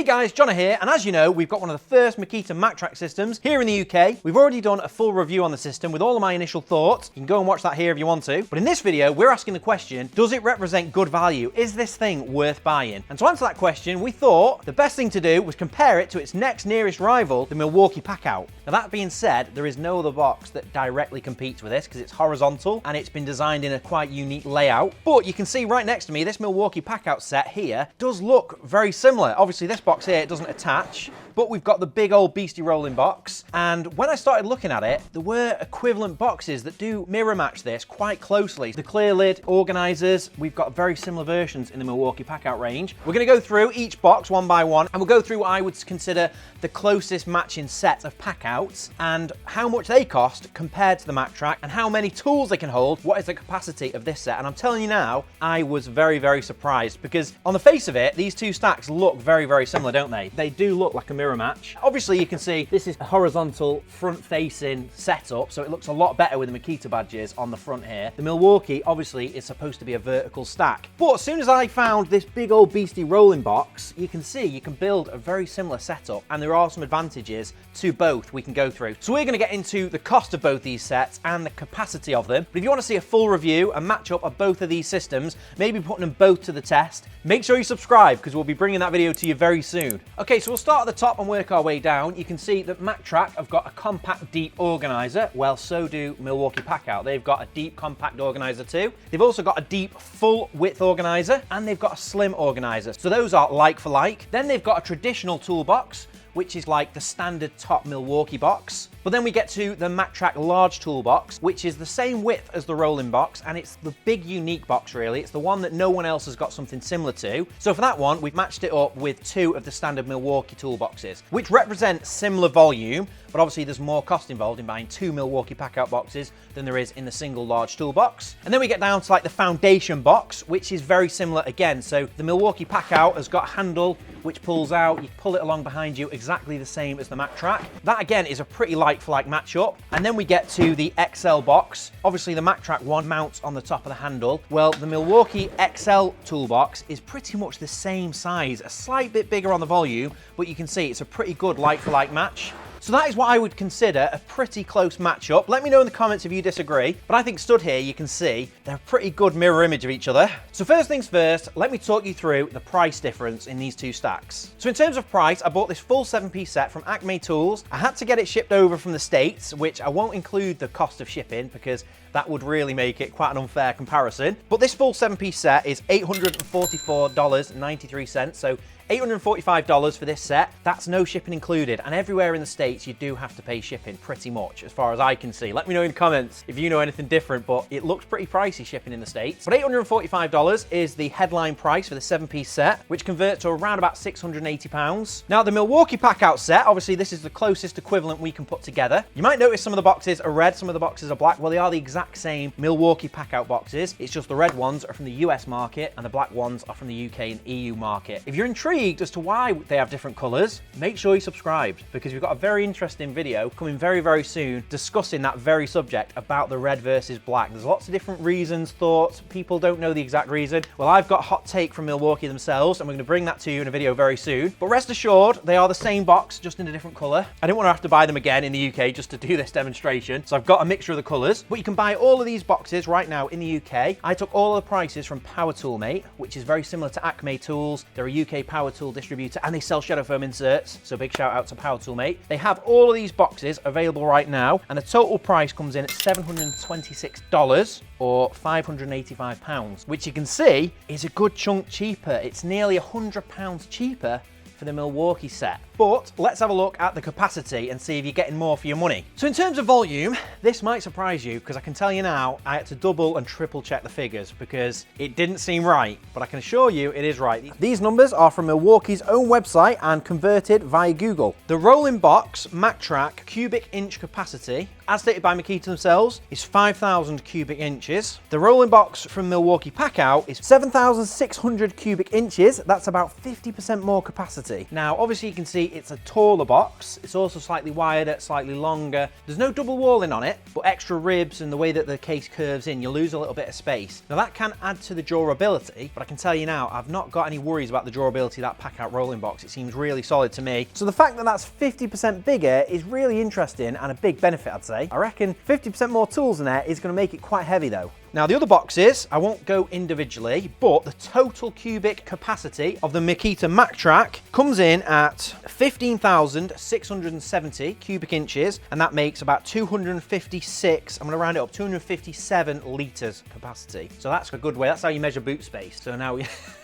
guys, Jonah here, and as you know, we've got one of the first Makita Maktrak systems here in the UK. We've already done a full review on the system with all of my initial thoughts. You can go and watch that here if you want to. But in this video, we're asking the question, does it represent good value? Is this thing worth buying? And to answer that question, we thought the best thing to do was compare it to its next nearest rival, the Milwaukee Packout. Now that being said, there is no other box that directly competes with this because it's horizontal and it's been designed in a quite unique layout. But you can see right next to me, this Milwaukee Packout set here does look very similar. Obviously this box here, it doesn't attach, but we've got the big old beastie rolling box. And when I started looking at it, there were equivalent boxes that do mirror match this quite closely. The clear lid organizers, we've got very similar versions in the Milwaukee Packout range. We're gonna go through each box one by one, and we'll go through what I would consider the closest matching set of Packouts and how much they cost compared to the Maktrak and how many tools they can hold, what is the capacity of this set. And I'm telling you now, I was very, very surprised because on the face of it, these two stacks look very, very similar, don't they? They do look like a mirror match. Obviously, you can see this is a horizontal front-facing setup, so it looks a lot better with the Makita badges on the front here. The Milwaukee, obviously, is supposed to be a vertical stack. But as soon as I found this big old beastie rolling box, you can see you can build a very similar setup, and there are some advantages to both we can go through. So we're going to get into the cost of both these sets and the capacity of them. But if you want to see a full review and matchup of both of these systems, maybe putting them both to the test, make sure you subscribe because we'll be bringing that video to you very soon. Okay, so we'll start at the top and work our way down. You can see that Maktrak have got a compact deep organizer. Well, so do Milwaukee Packout. They've got a deep compact organizer too. They've also got a deep full width organizer and they've got a slim organizer. So those are like for like. Then they've got a traditional toolbox, which is like the standard top Milwaukee box. But then we get to the Maktrak large toolbox, which is the same width as the rolling box, and it's the big unique box really. It's the one that no one else has got something similar to. So for that one, we've matched it up with two of the standard Milwaukee toolboxes, which represent similar volume, but obviously there's more cost involved in buying two Milwaukee Packout boxes than there is in the single large toolbox. And then we get down to like the foundation box, which is very similar again. So the Milwaukee Packout has got a handle which pulls out, you pull it along behind you, exactly the same as the Maktrak. That again is a pretty like-for-like matchup. And then we get to the XL box. Obviously the Maktrak one mounts on the top of the handle. Well, the Milwaukee XL toolbox is pretty much the same size, a slight bit bigger on the volume, but you can see it's a pretty good like-for-like match. So that is what I would consider a pretty close matchup. Let me know in the comments if you disagree, but I think stood here you can see they're a pretty good mirror image of each other. So first things first, let me talk you through the price difference in these two stacks. So in terms of price, I bought this full 7-piece set from Acme Tools. I had to get it shipped over from the States, which I won't include the cost of shipping because that would really make it quite an unfair comparison. But this full 7-piece set is $844.93, so $845 for this set. That's no shipping included, and everywhere in the States you do have to pay shipping pretty much as far as I can see. Let me know in the comments if you know anything different, but it looks pretty pricey shipping in the States. But $845 is the headline price for the 7-piece set, which converts to around about £680. Now the Milwaukee Packout set, obviously this is the closest equivalent we can put together. You might notice some of the boxes are red, some of the boxes are black. Well, they are the exact same Milwaukee Packout boxes. It's just the red ones are from the US market and the black ones are from the UK and EU market. If you're intrigued as to why they have different colors, make sure you subscribed because we've got a very interesting video coming very, very soon discussing that very subject about the red versus black. There's lots of different reasons, thoughts, people don't know the exact reason. Well, I've got a hot take from Milwaukee themselves and we're going to bring that to you in a video very soon. But rest assured, they are the same box, just in a different color. I didn't want to have to buy them again in the UK just to do this demonstration, so I've got a mixture of the colors. But you can buy all of these boxes right now in the UK. I took all of the prices from Power Tool Mate, which is very similar to Acme Tools. They're a UK power tool distributor and they sell shadow foam inserts, so big shout out to Power Tool Mate. They have all of these boxes available right now and the total price comes in at $726 or £585, which you can see is a good chunk cheaper. It's nearly £100 cheaper for the Milwaukee set. But let's have a look at the capacity and see if you're getting more for your money. So in terms of volume, this might surprise you because I can tell you now, I had to double and triple check the figures because it didn't seem right, but I can assure you it is right. These numbers are from Milwaukee's own website and converted via Google. The rolling box Maktrak cubic inch capacity as stated by Makita themselves, is 5,000 cubic inches. The rolling box from Milwaukee Packout is 7,600 cubic inches. That's about 50% more capacity. Now, obviously you can see it's a taller box. It's also slightly wider, slightly longer. There's no double walling on it, but extra ribs and the way that the case curves in, you lose a little bit of space. Now that can add to the durability, but I can tell you now, I've not got any worries about the durability of that Packout rolling box. It seems really solid to me. So the fact that that's 50% bigger is really interesting and a big benefit, I'd say. I reckon 50% more tools in there is going to make it quite heavy though. Now the other boxes, I won't go individually, but the total cubic capacity of the Makita Maktrak comes in at 15,670 cubic inches, and that makes about 256, I'm going to round it up, 257 litres capacity. So that's a good way, that's how you measure boot space. So now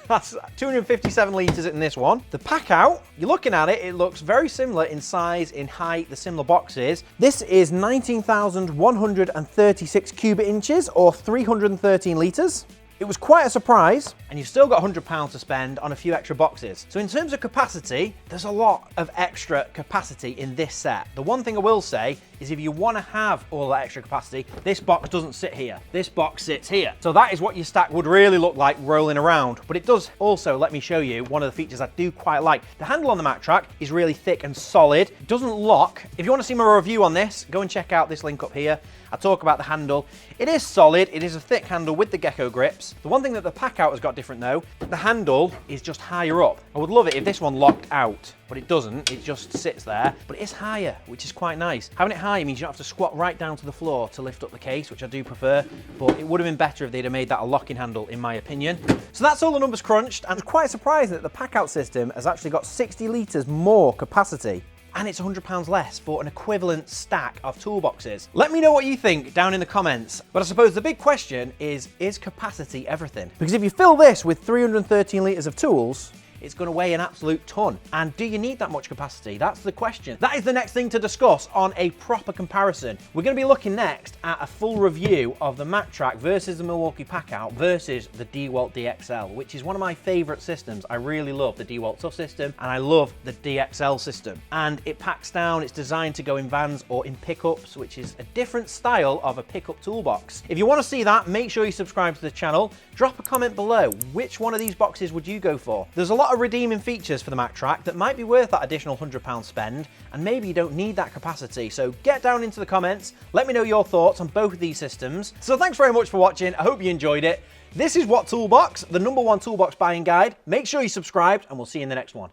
that's 257 litres in this one. The Packout, you're looking at it, it looks very similar in size, in height, the similar boxes. This is 19,136 cubic inches, or 313 litres. It was quite a surprise, and you've still got £100 to spend on a few extra boxes. So in terms of capacity, there's a lot of extra capacity in this set. The one thing I will say is if you want to have all that extra capacity, this box doesn't sit here. This box sits here. So that is what your stack would really look like rolling around. But it does also let me show you one of the features I do quite like. The handle on the Maktrak is really thick and solid. It doesn't lock. If you want to see my review on this, go and check out this link up here. I talk about the handle. It is solid. It is a thick handle with the gecko grips. The one thing that the Packout has got different though, the handle is just higher up. I would love it if this one locked out, but it doesn't. It just sits there, but it is higher, which is quite nice. Having it higher means you don't have to squat right down to the floor to lift up the case, which I do prefer, but it would have been better if they'd have made that a locking handle, in my opinion. So that's all the numbers crunched, and it's quite surprising that the Packout system has actually got 60 litres more capacity. And it's £100 less for an equivalent stack of toolboxes. Let me know what you think down in the comments. But I suppose the big question is capacity everything? Because if you fill this with 313 litres of tools, it's going to weigh an absolute ton. And do you need that much capacity? That's the question. That is the next thing to discuss on a proper comparison. We're going to be looking next at a full review of the Maktrak versus the Milwaukee Packout versus the DeWalt DXL, which is one of my favorite systems. I really love the DeWalt Tough system, and I love the DXL system. And it packs down, it's designed to go in vans or in pickups, which is a different style of a pickup toolbox. If you want to see that, make sure you subscribe to the channel. Drop a comment below. Which one of these boxes would you go for? There's a lot of redeeming features for the Maktrak that might be worth that additional £100 spend, and maybe you don't need that capacity. So get down into the comments, let me know your thoughts on both of these systems. So thanks very much for watching, I hope you enjoyed it. This is What Toolbox, the #1 toolbox buying guide. Make sure you subscribed, and we'll see you in the next one.